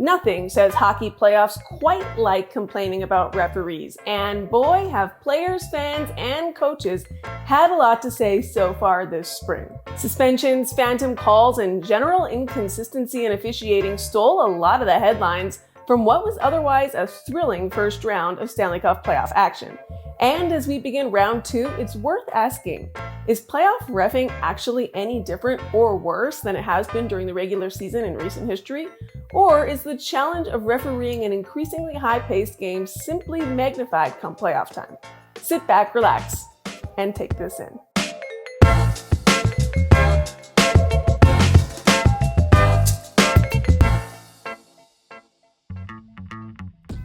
Nothing says hockey playoffs quite like complaining about referees, and boy, have players, fans, and coaches had a lot to say so far this spring. Suspensions, phantom calls, and general inconsistency in officiating stole a lot of the headlines from what was otherwise a thrilling first round of Stanley Cup playoff action. And as we begin round 2, it's worth asking, is playoff reffing actually any different or worse than it has been during the regular season in recent history? Or is the challenge of refereeing an increasingly high-paced game simply magnified come playoff time? Sit back, relax, and take this in.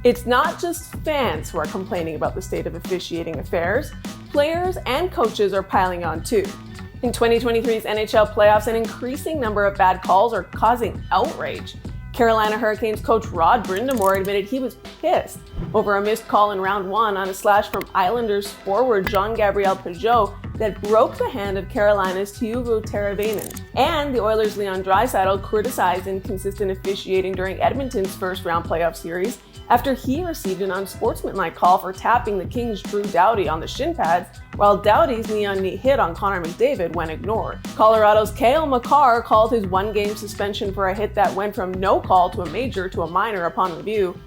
It's not just fans who are complaining about the state of officiating affairs. Players and coaches are piling on too. In 2023's NHL playoffs, an increasing number of bad calls are causing outrage. Carolina Hurricanes coach Rod Brind'Amour admitted he was pissed over a missed call in round 1 on a slash from Islanders forward Jean-Gabriel Pageau that broke the hand of Carolina's Teuvo Teravainen. And the Oilers' Leon Draisaitl criticized inconsistent officiating during Edmonton's first-round playoff series after he received an unsportsmanlike call for tapping the Kings' Drew Doughty on the shin pads, while Doughty's knee-on-knee hit on Connor McDavid went ignored. Colorado's Cale Makar called his one-game suspension for a hit that went from no call to a major to a minor upon review.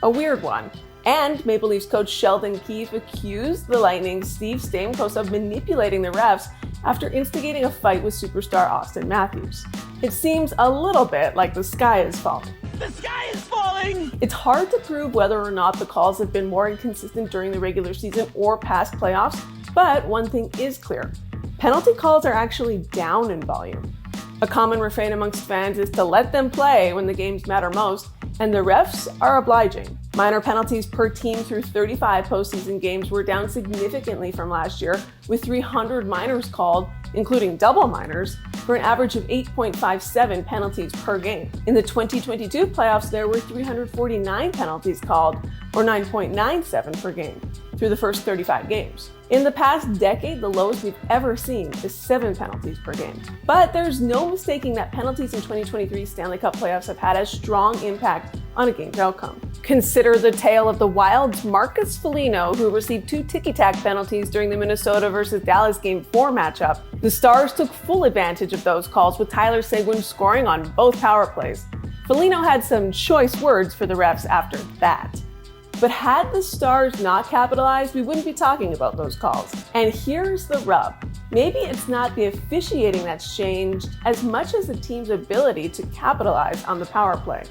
A weird one. And Maple Leafs coach Sheldon Keefe accused the Lightning's Steve Stamkos of manipulating the refs after instigating a fight with superstar Austin Matthews. It seems a little bit like the sky is falling. The sky is falling! It's hard to prove whether or not the calls have been more inconsistent during the regular season or past playoffs, but one thing is clear. Penalty calls are actually down in volume. A common refrain amongst fans is to let them play when the games matter most, and the refs are obliging. Minor penalties per team through 35 postseason games were down significantly from last year, with 300 minors called, including double minors, for an average of 8.57 penalties per game. In the 2022 playoffs, there were 349 penalties called, or 9.97 per game, through the first 35 games. In the past decade, the lowest we've ever seen is 7 penalties per game. But there's no mistaking that penalties in 2023 Stanley Cup playoffs have had a strong impact on a game's outcome. Consider the tale of the Wild's Marcus Foligno, who received 2 ticky-tack penalties during the Minnesota versus Dallas Game 4 matchup. The Stars took full advantage of those calls, with Tyler Seguin scoring on both power plays. Foligno had some choice words for the refs after that. But had the Stars not capitalized, we wouldn't be talking about those calls. And here's the rub. Maybe it's not the officiating that's changed as much as the team's ability to capitalize on the power play.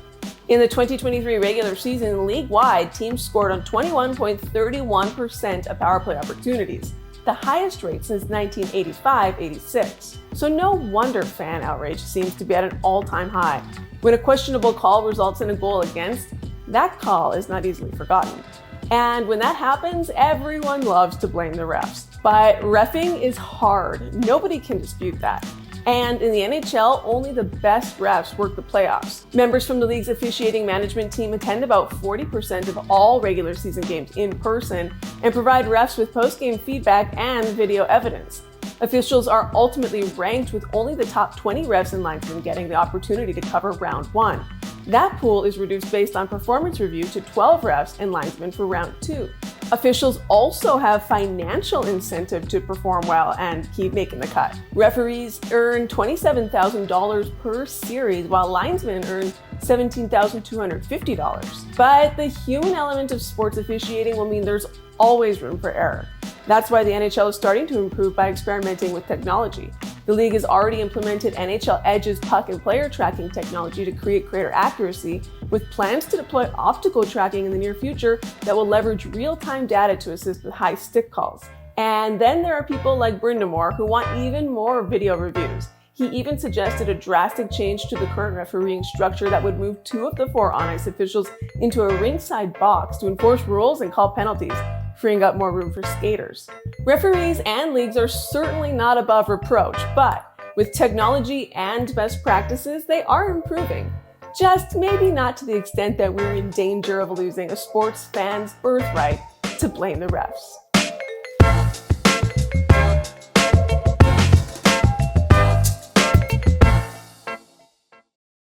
In the 2023 regular season, league-wide, teams scored on 21.31% of power play opportunities, the highest rate since 1985-86. So no wonder fan outrage seems to be at an all-time high. When a questionable call results in a goal against, that call is not easily forgotten. And when that happens, everyone loves to blame the refs. But reffing is hard. Nobody can dispute that. And in the NHL, only the best refs work the playoffs. Members from the league's officiating management team attend about 40% of all regular season games in person and provide refs with post-game feedback and video evidence. Officials are ultimately ranked, with only the top 20 refs and linesmen getting the opportunity to cover round 1. That pool is reduced based on performance review to 12 refs and linesmen for round 2. Officials also have financial incentive to perform well and keep making the cut. Referees earn $27,000 per series, while linesmen earn $17,250. But the human element of sports officiating will mean there's always room for error. That's why the NHL is starting to improve by experimenting with technology. The league has already implemented NHL Edge's puck and player tracking technology to create greater accuracy, with plans to deploy optical tracking in the near future that will leverage real-time data to assist with high stick calls. And then there are people like Brind'Amour who want even more video reviews. He even suggested a drastic change to the current refereeing structure that would move 2 of the 4 on-ice officials into a ringside box to enforce rules and call penalties, freeing up more room for skaters. Referees and leagues are certainly not above reproach, but with technology and best practices, they are improving. Just maybe not to the extent that we're in danger of losing a sports fan's birthright to blame the refs.